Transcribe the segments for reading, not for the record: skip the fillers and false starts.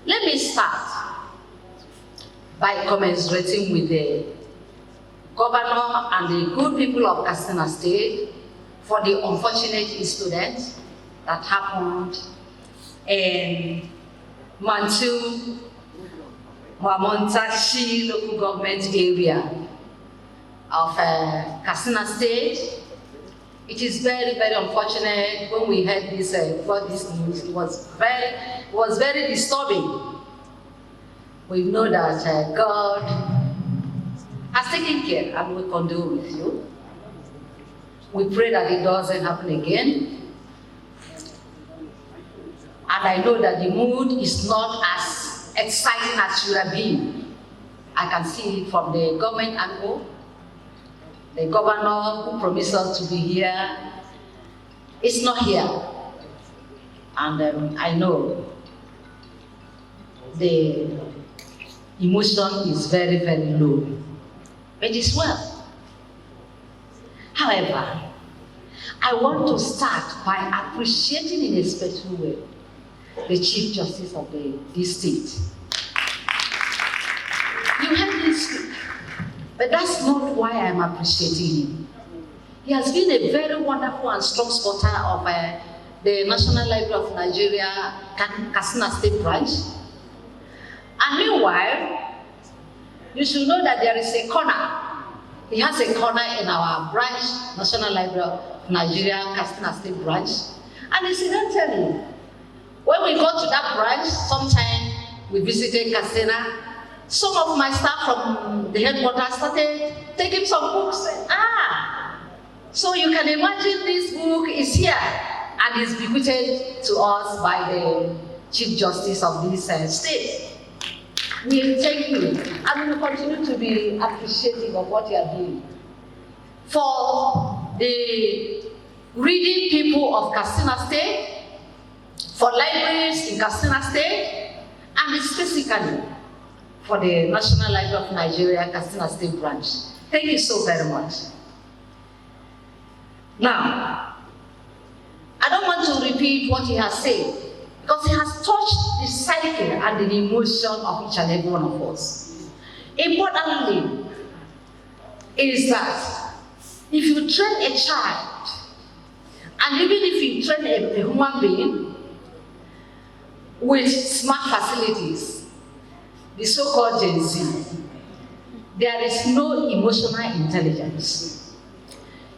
Let me start by commiserating with the governor and the good people of Katsina State for the unfortunate incident that happened in Mantu Mamontashi local government area of Katsina State. It is very, very unfortunate. When we heard this, this news, it was very disturbing. We know that God has taken care, and we condole with you. We pray that it doesn't happen again. And I know that the mood is not as exciting as should have been. I can see it from the government angle. The governor who promised us to be here is not here. And I know the emotion is very, very low. It is well. However, I want to start by appreciating in a special way the Chief Justice of this state. You heard this speak, but that's not why I'm appreciating him. He has been a very wonderful and strong supporter of the National Library of Nigeria, Katsina State branch. And meanwhile, you should know that there is a corner. He has a corner in our branch, National Library of Nigeria, Katsina State branch. And he said, tell you, when we go to that branch, sometime we visited Katsina, some of my staff from the headquarters started taking some books. So you can imagine this book is here and is bequeathed to us by the Chief Justice of this state. We thank you, and we will continue to be appreciative of what you are doing. For the reading people of Katsina State, for libraries in Katsina State, and specifically for the National Library of Nigeria, Katsina State branch. Thank you so very much. Now, I don't want to repeat what he has said, because he has touched the psyche and the emotion of each and every one of us. Importantly, is that if you train a child, and even if you train a human being with smart facilities, the so-called Gen Z, there is no emotional intelligence.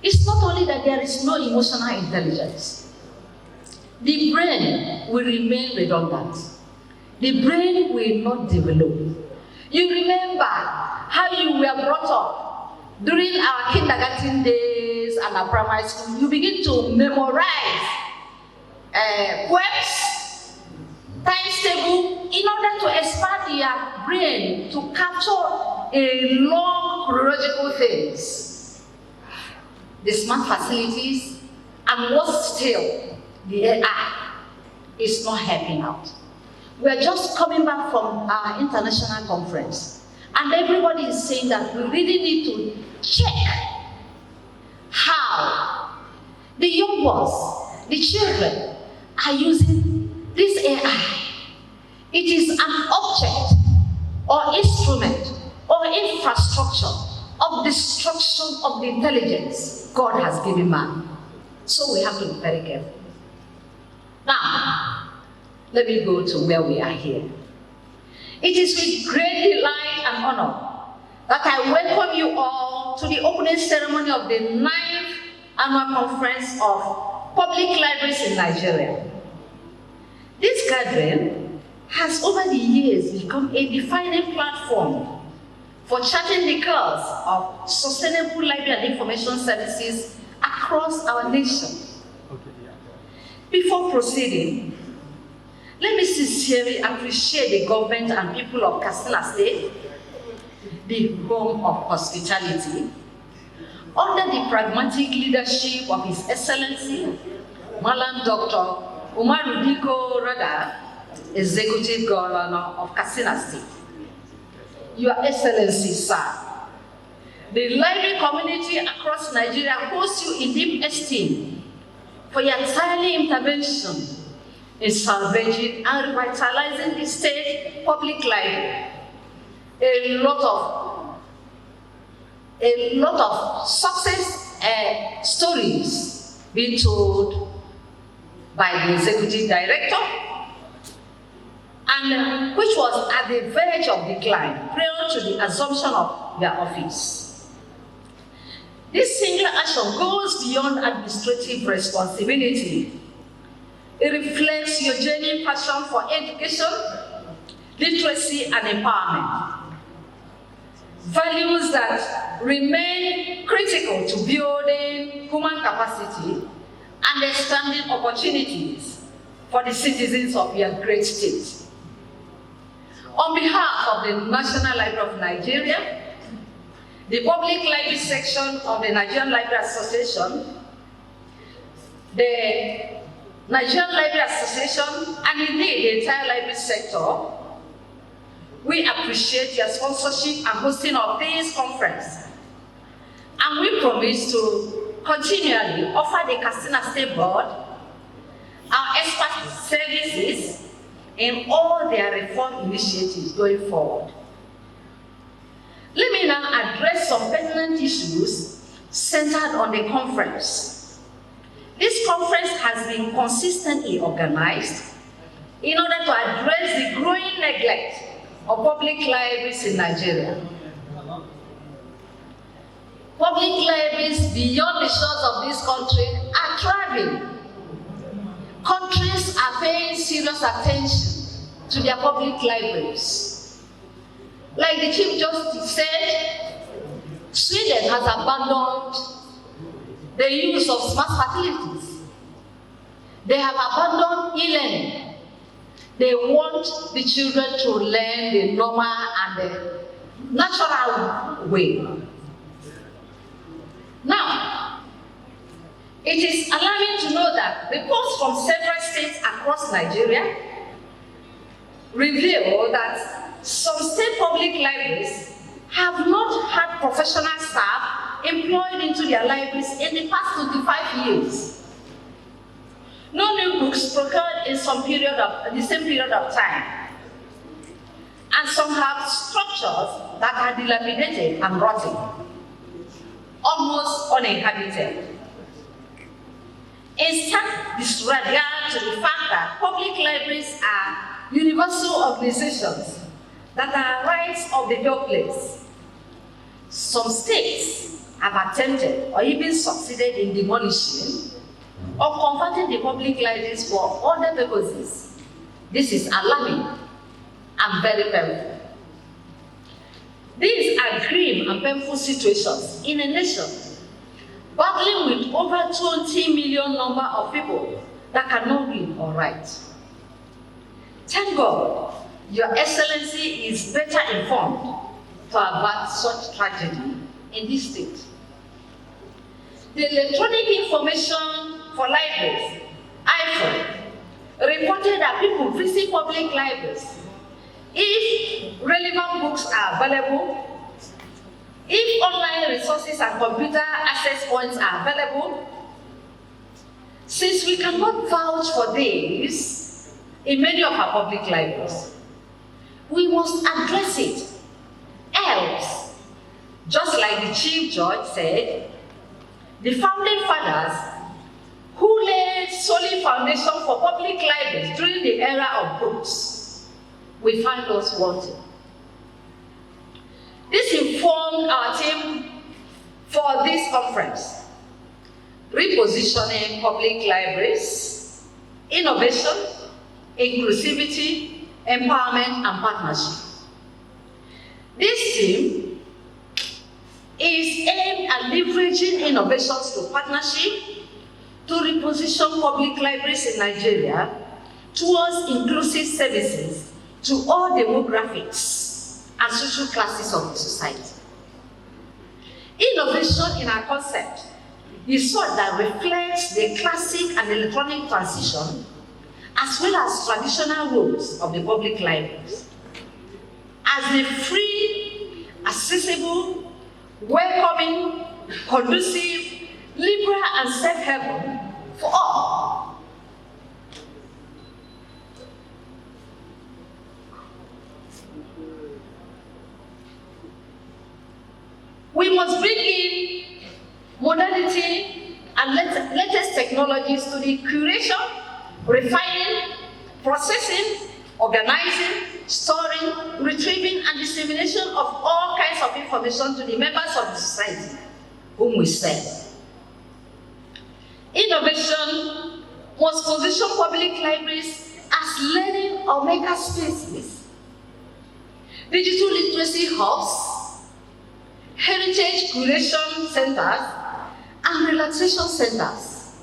It's not only that there is no emotional intelligence, the brain will remain redundant. The brain will not develop. You remember how you were brought up during our kindergarten days and our primary school. You begin to memorize poems, times table, in order to expand your brain to capture a long chronological things. The smart facilities, and what's still, the AI is not helping out. We are just coming back from our international conference, and everybody is saying that we really need to check how the young ones, the children, are using this AI. It is an object or instrument or infrastructure of destruction of the intelligence God has given man. So we have to be very careful. Now, let me go to where we are here. It is with great delight and honor that I welcome you all to the opening ceremony of the 9th Annual Conference of Public Libraries in Nigeria. This gathering has over the years become a defining platform for charting the course of sustainable library and information services across our nation. Before proceeding, let me sincerely appreciate the government and people of Katsina State, the home of hospitality, under the pragmatic leadership of His Excellency, Malam Dr. Umaru Diko Rada, Executive Governor of Katsina State. Your Excellency, sir, the library community across Nigeria holds you in deep esteem for your timely intervention in salvaging and revitalizing the state public library. A lot of success stories being told by the executive director, and which was at the verge of decline prior to the assumption of their office. This single action goes beyond administrative responsibility. It reflects your genuine passion for education, literacy, and empowerment. Values that remain critical to building human capacity and expanding opportunities for the citizens of your great state. On behalf of the National Library of Nigeria, the Public Library Section of the Nigerian Library Association, the Nigerian Library Association, and indeed the entire library sector, we appreciate your sponsorship and hosting of this conference. And we promise to continually offer the Katsina State Board our expert services in all their reform initiatives going forward. Let me now address some pertinent issues centered on the conference. This conference has been consistently organized in order to address the growing neglect of public libraries in Nigeria. Public libraries beyond the shores of this country are thriving. Countries are paying serious attention to their public libraries. Like the Chief Justice said, Sweden has abandoned the use of smart facilities. They have abandoned e-learning. They want the children to learn the normal and the natural way. Now, it is alarming to know that reports from several states across Nigeria reveal that some state public libraries have not had professional staff employed into their libraries in the past 25 years. No new books procured in the same period of time. And some have structures that are dilapidated and rotting, almost uninhabited. In stark disregard to the fact that public libraries are universal organizations that are rights of the whole place, some states have attempted or even succeeded in demolishing or converting the public libraries for other purposes. This is alarming and very painful. These are grim and painful situations in a nation battling with over 20 million number of people that cannot read or write. Thank God, Your Excellency is better informed to avert such tragedy in this state. The Electronic Information for Libraries, IFO, reported that people visit public libraries if relevant books are available, if online resources and computer access points are available. Since we cannot vouch for this in many of our public libraries, we must address it. Else, just like the Chief Judge said, the founding fathers who laid solid foundation for public libraries during the era of books, we find us wanting. This informed our team for this conference: repositioning public libraries, innovation, inclusivity, empowerment, and partnership. This team is aimed at leveraging innovations to partnership to reposition public libraries in Nigeria towards inclusive services to all demographics and social classes of the society. Innovation in our concept is one that reflects the classic and electronic transition as well as traditional roles of the public libraries as the free, accessible, welcoming, conducive, liberal, and safe haven for all. We must bring in modernity and latest technologies to the curation, refining, processing, organizing, storing, retrieving, and dissemination of all kinds of information to the members of the society whom we serve. Innovation must position public libraries as learning or maker spaces, digital literacy hubs, heritage curation centers, and relaxation centers.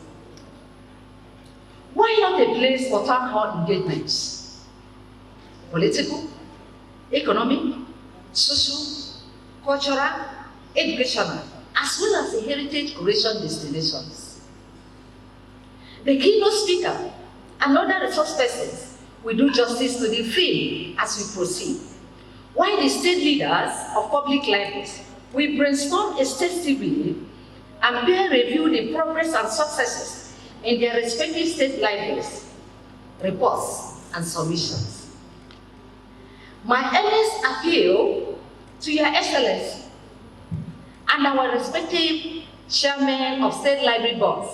Why not a place for town hall engagements? Political, economic, social, cultural, educational, as well as the heritage curation destinations. The keynote speaker and other resource persons will do justice to the theme as we proceed. While the state leaders of public libraries will brainstorm extensively and peer review the progress and successes in their respective state libraries, reports, and submissions. My earnest appeal to Your Excellency and our respective chairmen of state library boards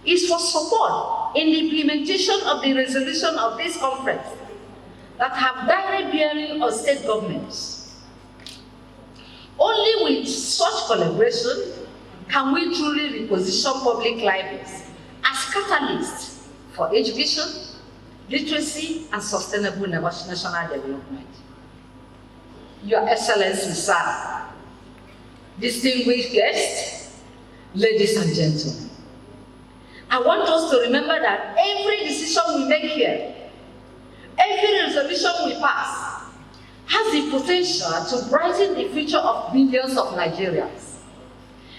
is for support in the implementation of the resolution of this conference that have direct bearing on state governments. Only with such collaboration can we truly reposition public libraries as catalysts for education, literacy, and sustainable national development. Your Excellency, sir, distinguished guests, ladies and gentlemen, I want us to remember that every decision we make here, every resolution we pass, has the potential to brighten the future of millions of Nigerians,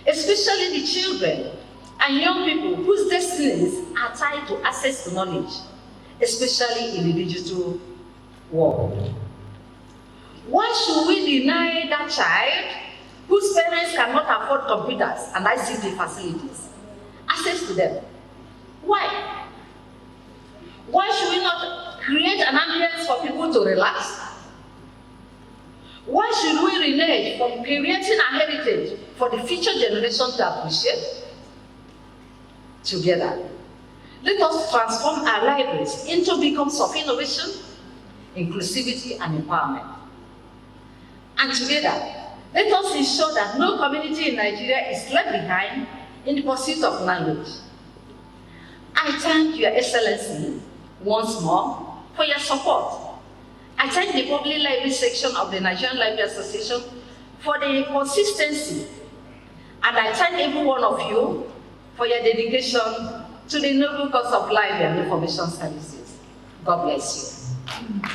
especially the children and young people whose destinies are tied to access to knowledge, especially in the digital world. Why should we deny that child whose parents cannot afford computers and ICT facilities access to them? Why? Why should we not create an ambience for people to relax? Why should we renege from creating a heritage for the future generation to appreciate? Together, let us transform our libraries into beacons of innovation, inclusivity, and empowerment. And together, let us ensure that no community in Nigeria is left behind in the pursuit of language. I thank Your Excellency once more for your support. I thank the Public Library section of the Nigerian Library Association for the consistency, and I thank every one of you for your dedication to the noble cause of library and information services. God bless you.